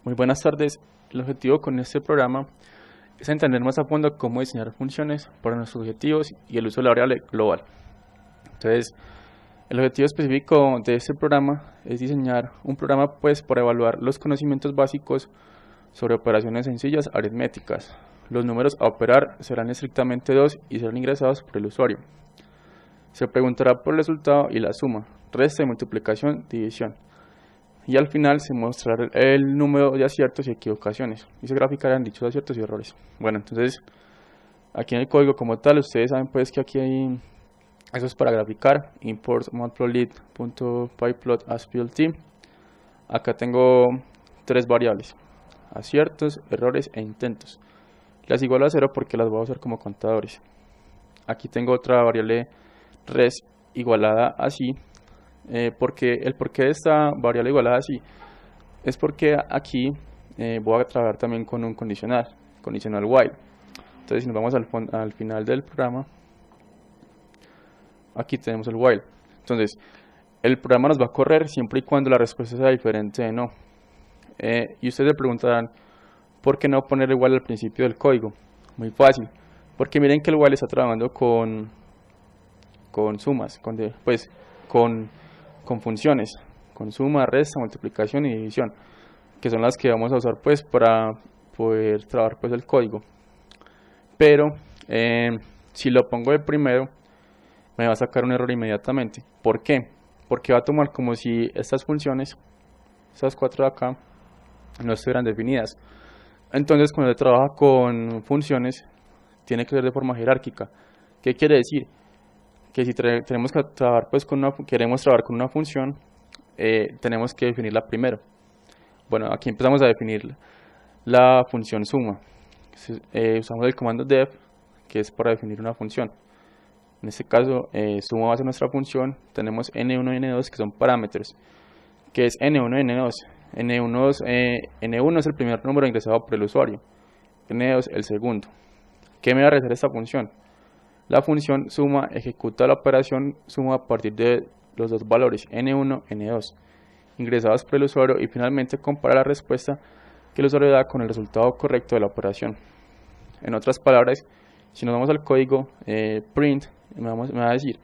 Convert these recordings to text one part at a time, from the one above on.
Muy buenas tardes. El objetivo con este programa es entender más a fondo cómo diseñar funciones para nuestros objetivos y el uso de la variable global. Entonces, el objetivo específico de este programa es diseñar un programa para evaluar los conocimientos básicos sobre operaciones sencillas aritméticas. Los números a operar serán estrictamente dos y serán ingresados por el usuario. Se preguntará por el resultado y la suma, resta y multiplicación, división. Y al final se mostrará el número de aciertos y equivocaciones y se graficarán dichos aciertos y errores. Bueno, entonces aquí en el código como tal, ustedes saben pues que aquí hay, eso es para graficar, import matplotlib.pyplot as plt. Acá tengo tres variables, aciertos, errores e intentos. Las igualo a 0 porque las voy a usar como contadores. Aquí tengo otra variable res igualada así. Porque el porqué de esta variable igualada así es porque aquí voy a trabajar también con un condicional while. Entonces si nos vamos al final del programa, aquí tenemos el while. Entonces el programa nos va a correr siempre y cuando la respuesta sea diferente de no. Y ustedes se preguntarán, ¿por qué no poner el while al principio del código? Muy fácil, porque miren que el while está trabajando con sumas, con funciones, con suma, resta, multiplicación y división, que son las que vamos a usar pues para poder trabajar pues el código. Pero si lo pongo de primero, me va a sacar un error inmediatamente. ¿Por qué? Porque va a tomar como si estas funciones, estas cuatro de acá, no estuvieran definidas. Entonces cuando se trabaja con funciones, tiene que ser de forma jerárquica. ¿Qué quiere decir? Que si tenemos que trabajar pues queremos trabajar con una función, tenemos que definirla primero. Bueno, aquí empezamos a definir la función suma. Usamos el comando def, que es para definir una función. En este caso, suma va a ser nuestra función. Tenemos n1 y n2 que son parámetros. ¿Qué es n1 y n2? N1 es el primer número ingresado por el usuario, n2 el segundo. ¿Qué me va a realizar esta función? La función suma ejecuta la operación suma a partir de los dos valores n1 y n2 ingresados por el usuario y finalmente compara la respuesta que el usuario da con el resultado correcto de la operación. En otras palabras, si nos vamos al código print, me va a decir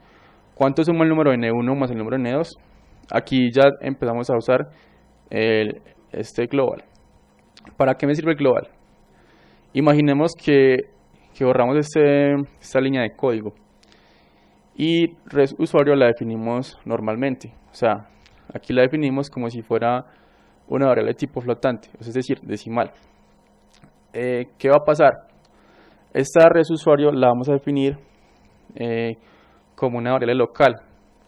cuánto suma el número n1 más el número n2. Aquí ya empezamos a usar este global. ¿Para qué me sirve el global? Imaginemos que borramos esta línea de código y res usuario la definimos normalmente, o sea, aquí la definimos como si fuera una variable de tipo flotante, es decir, decimal. ¿Qué va a pasar? Esta res usuario la vamos a definir como una variable local.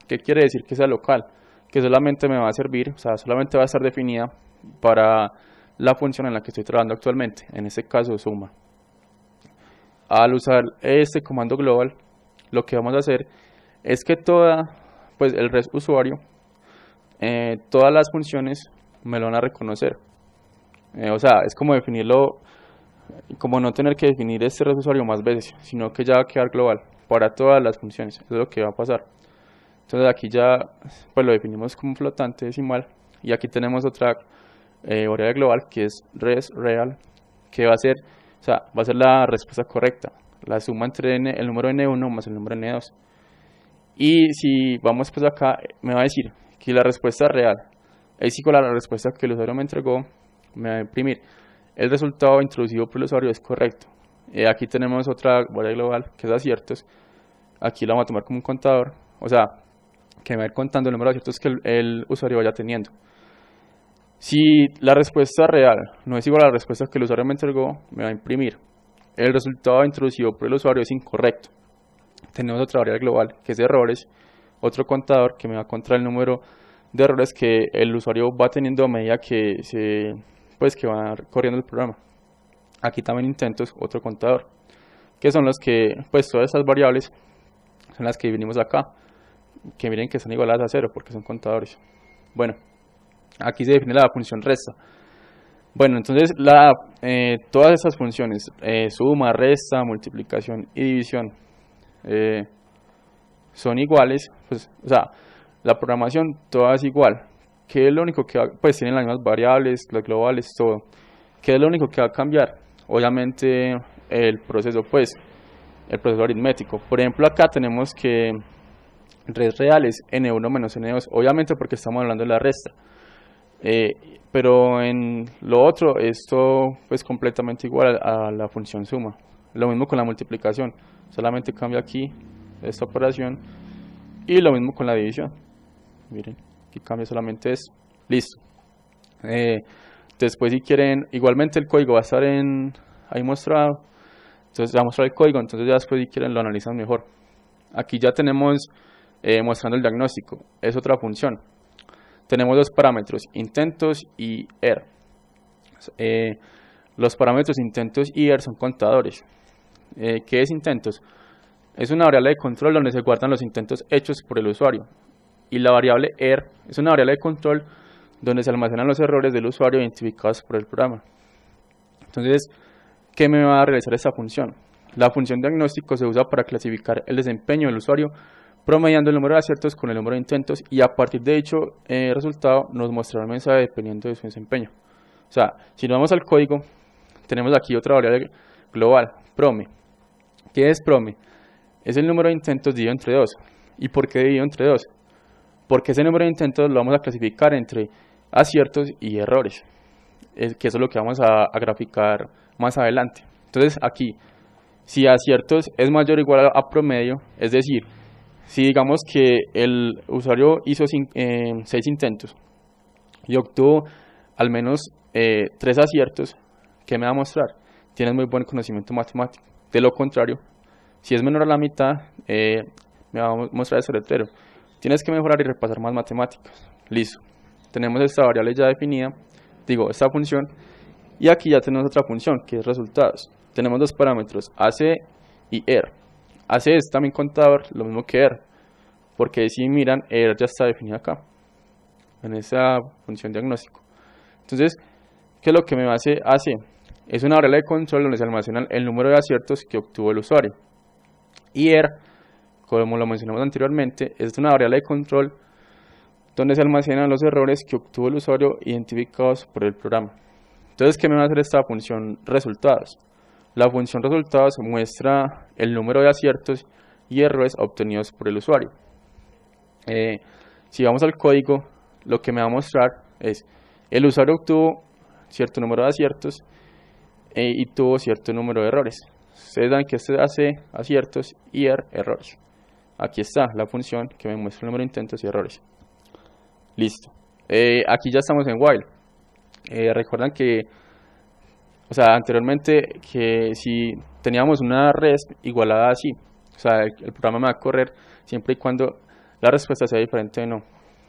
¿Qué quiere decir que sea local? Que solamente me va a servir, o sea, solamente va a estar definida para la función en la que estoy trabajando actualmente, en este caso suma. Al usar este comando global, lo que vamos a hacer es que el res usuario, todas las funciones me lo van a reconocer. O sea, es como definirlo, como no tener que definir este res usuario más veces, sino que ya va a quedar global para todas las funciones. Eso es lo que va a pasar. Entonces aquí ya pues lo definimos como flotante decimal y aquí tenemos otra variable global que es res real, que va a ser la respuesta correcta, la suma entre el número n1 más el número n2. Y si vamos pues acá, me va a decir que la respuesta real es igual a la respuesta que el usuario me entregó, me va a imprimir el resultado introducido por el usuario es correcto. Aquí tenemos otra variable global que es aciertos, aquí la vamos a tomar como un contador, o sea, que me va a ir contando el número de aciertos que el usuario vaya teniendo. Si la respuesta real no es igual a la respuesta que el usuario me entregó, me va a imprimir el resultado introducido por el usuario es incorrecto. Tenemos otra variable global que es de errores, otro contador que me va a contar el número de errores que el usuario va teniendo a medida que va corriendo el programa. Aquí también intentos, otro contador, que son los que, pues todas estas variables son las que vinimos acá, que miren que están igualadas a 0 porque son contadores. Bueno, aquí se define la función resta. Bueno, entonces todas estas funciones, suma, resta, multiplicación y división, son iguales, pues, o sea, la programación toda es igual, ¿qué es lo único que pues tienen las mismas variables, las globales, todo? ¿Qué es lo único que va a cambiar? Obviamente el proceso, pues, el proceso aritmético. Por ejemplo, acá tenemos que res reales n1 menos n2, obviamente porque estamos hablando de la resta. Pero en lo otro, esto es completamente igual a la función suma. Lo mismo con la multiplicación, solamente cambia aquí esta operación, y lo mismo con la división. Miren, aquí cambia solamente esto. Listo. Después, si quieren, igualmente el código va a estar ahí mostrado. Entonces, va a mostrar el código. Entonces, ya después, si quieren, lo analizan mejor. Aquí ya tenemos mostrando el diagnóstico. Es otra función. Tenemos dos parámetros, intentos y ER. Los parámetros intentos y ER son contadores. ¿Qué es intentos? Es una variable de control donde se guardan los intentos hechos por el usuario. Y la variable ER es una variable de control donde se almacenan los errores del usuario identificados por el programa. Entonces, ¿qué me va a realizar esta función? La función diagnóstico se usa para clasificar el desempeño del usuario promediando el número de aciertos con el número de intentos, y a partir de dicho resultado nos mostrará el mensaje dependiendo de su desempeño. O sea, si nos vamos al código, tenemos aquí otra variable global, prome. ¿Qué es prome? Es el número de intentos dividido entre 2. ¿Y por qué dividido entre 2? Porque ese número de intentos lo vamos a clasificar entre aciertos y errores, que eso es lo que vamos a graficar más adelante. Entonces aquí, si aciertos es mayor o igual a promedio, es decir, si digamos que el usuario hizo 6 intentos y obtuvo al menos 3 aciertos, ¿qué me va a mostrar? Tienes muy buen conocimiento matemático. De lo contrario, si es menor a la mitad, me va a mostrar ese letrero. Tienes que mejorar y repasar más matemáticas. Listo. Tenemos esta variable ya definida, esta función, y aquí ya tenemos otra función que es resultados. Tenemos dos parámetros, AC y ER. AC es también contador, lo mismo que ER, porque si miran, ER ya está definida acá, en esa función diagnóstico. Entonces, ¿qué es lo que me hace AC? Es una variable de control donde se almacena el número de aciertos que obtuvo el usuario. Y ER, como lo mencionamos anteriormente, es una variable de control donde se almacenan los errores que obtuvo el usuario identificados por el programa. Entonces, ¿qué me va a hacer esta función resultados? La función resultados muestra el número de aciertos y errores obtenidos por el usuario. Si vamos al código, lo que me va a mostrar es el usuario obtuvo cierto número de aciertos y tuvo cierto número de errores. Ustedes dan que este hace aciertos y errores. Aquí está la función que me muestra el número de intentos y errores. Listo. Aquí ya estamos en while. Recuerdan que, anteriormente, que si teníamos una resp igualada así, el programa me va a correr siempre y cuando la respuesta sea diferente de no.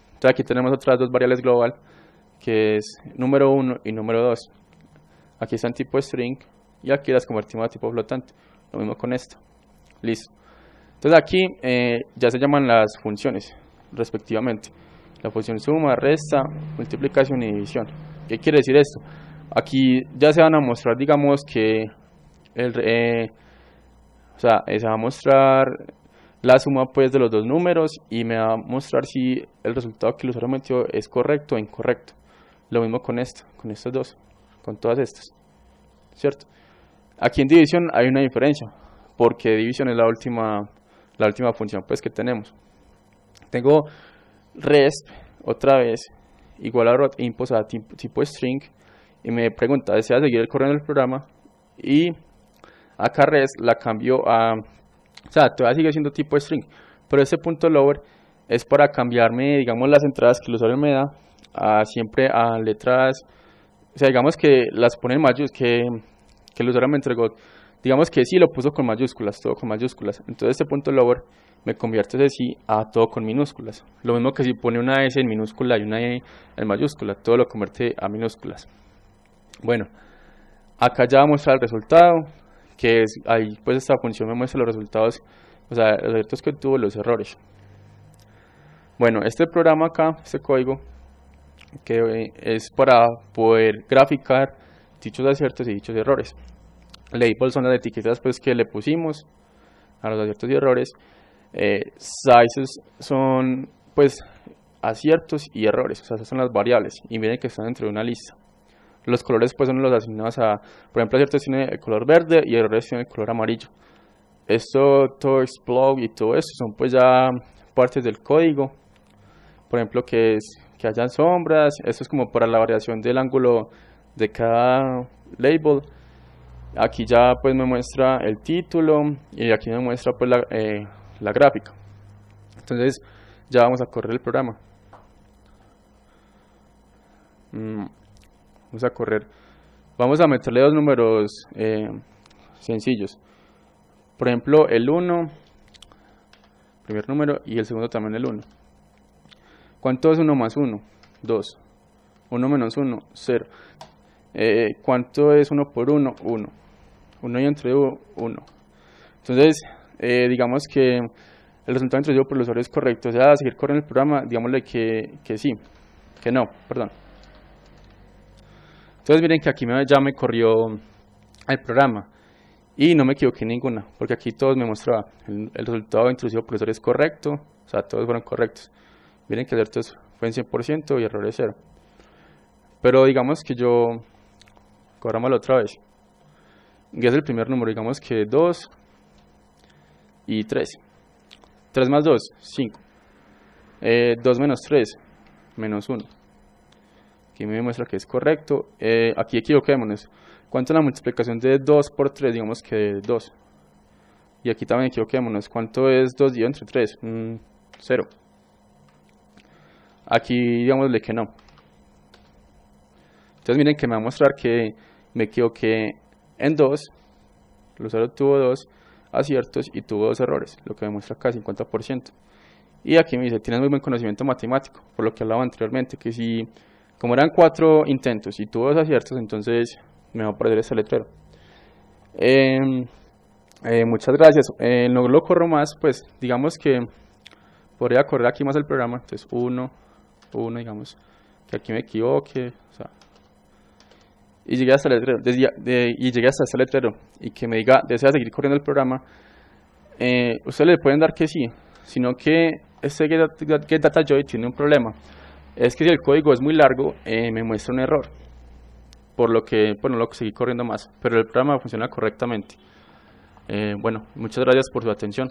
Entonces aquí tenemos otras dos variables global, que es número 1 y número 2. Aquí está en tipo string y aquí las convertimos a tipo flotante. Lo mismo con esto. Listo. Entonces aquí ya se llaman las funciones respectivamente. La función suma, resta, multiplicación y división. ¿Qué quiere decir esto? Aquí ya se van a mostrar, digamos que se va a mostrar la suma pues de los dos números y me va a mostrar si el resultado que el usuario metió es correcto o incorrecto. Lo mismo con esto, con estos dos, con todas estas, ¿cierto? Aquí en división hay una diferencia, porque división es la última función pues que tenemos. Tengo resp otra vez igual a rot impos a tipo string y me pregunta, ¿desea seguir el correo del programa? Y acá resp la cambio a, todavía sigue siendo tipo string, pero este punto lower es para cambiarme, digamos, las entradas que el usuario me da siempre a letras, digamos que las pone en mayúsculas, que el usuario me entregó, digamos que sí lo puso con mayúsculas, todo con mayúsculas. Entonces este punto lower me convierte ese sí a todo con minúsculas. Lo mismo que si pone una S en minúscula y una E en mayúscula, todo lo convierte a minúsculas. Bueno, acá ya vamos al resultado, que es ahí pues esta función me muestra los resultados, los aciertos que tuvo, los errores. Bueno, este programa acá, este código, que es para poder graficar dichos aciertos y dichos errores. Labels son las etiquetas pues que le pusimos a los aciertos y errores. Sizes son pues aciertos y errores, o sea, esas son las variables, y miren que están dentro de una lista. Los colores pues son los asignados a, por ejemplo, aciertos tiene el color verde y errores tiene el color amarillo. Esto, todo explode y todo esto son pues ya partes del código. Por ejemplo, que hayan sombras, esto es como para la variación del ángulo de cada label. Aquí ya pues me muestra el título y aquí me muestra pues la gráfica. Entonces ya vamos a correr el programa. Vamos a correr. Vamos a meterle dos números sencillos. Por ejemplo, el 1, primer número, y el segundo también el 1. ¿Cuánto es 1 más 1? 2. 1 menos 1, 0. ¿Cuánto es 1 por 1? 1. 1 y entre 1. Entonces, digamos que el resultado introducido por el usuario es correcto. O sea, seguir corriendo el programa, digámosle que sí, que no, perdón. Entonces miren que aquí ya me corrió el programa y no me equivoqué en ninguna, porque aquí todos me mostraba el resultado introducido por el usuario es correcto, o sea, todos fueron correctos. Miren que aciertos fue en 100% y errores 0. Pero digamos que corrámoslo otra vez. Y es el primer número, digamos que 2 y 3. 3 más 2, 5. 2 menos 3, menos 1. Aquí me muestra que es correcto. Aquí equivoquémonos. ¿Cuánto es la multiplicación de 2 por 3? Digamos que 2. Y aquí también equivoquémonos. ¿Cuánto es 2 dividido entre 3? 0. Aquí digámosle que no. Entonces miren que me va a mostrar que me equivoqué en 2. El usuario tuvo 2 aciertos y tuvo 2 errores, lo que me muestra acá 50%. Y aquí me dice, tienes muy buen conocimiento matemático, por lo que hablaba anteriormente, que si, como eran 4 intentos y tuvo 2 aciertos, entonces me va a aparecer este letrero. Muchas gracias. No lo corro más, pues digamos que podría correr aquí más el programa, entonces 1, digamos, que aquí me equivoque, o sea, y llegué hasta el letrero, y llegué hasta este letrero, y que me diga, desea seguir corriendo el programa, ustedes le pueden dar que sí, sino que este GetDataJoy tiene un problema, es que si el código es muy largo, me muestra un error, por lo que no lo seguí corriendo más, pero el programa funciona correctamente. Bueno, muchas gracias por su atención.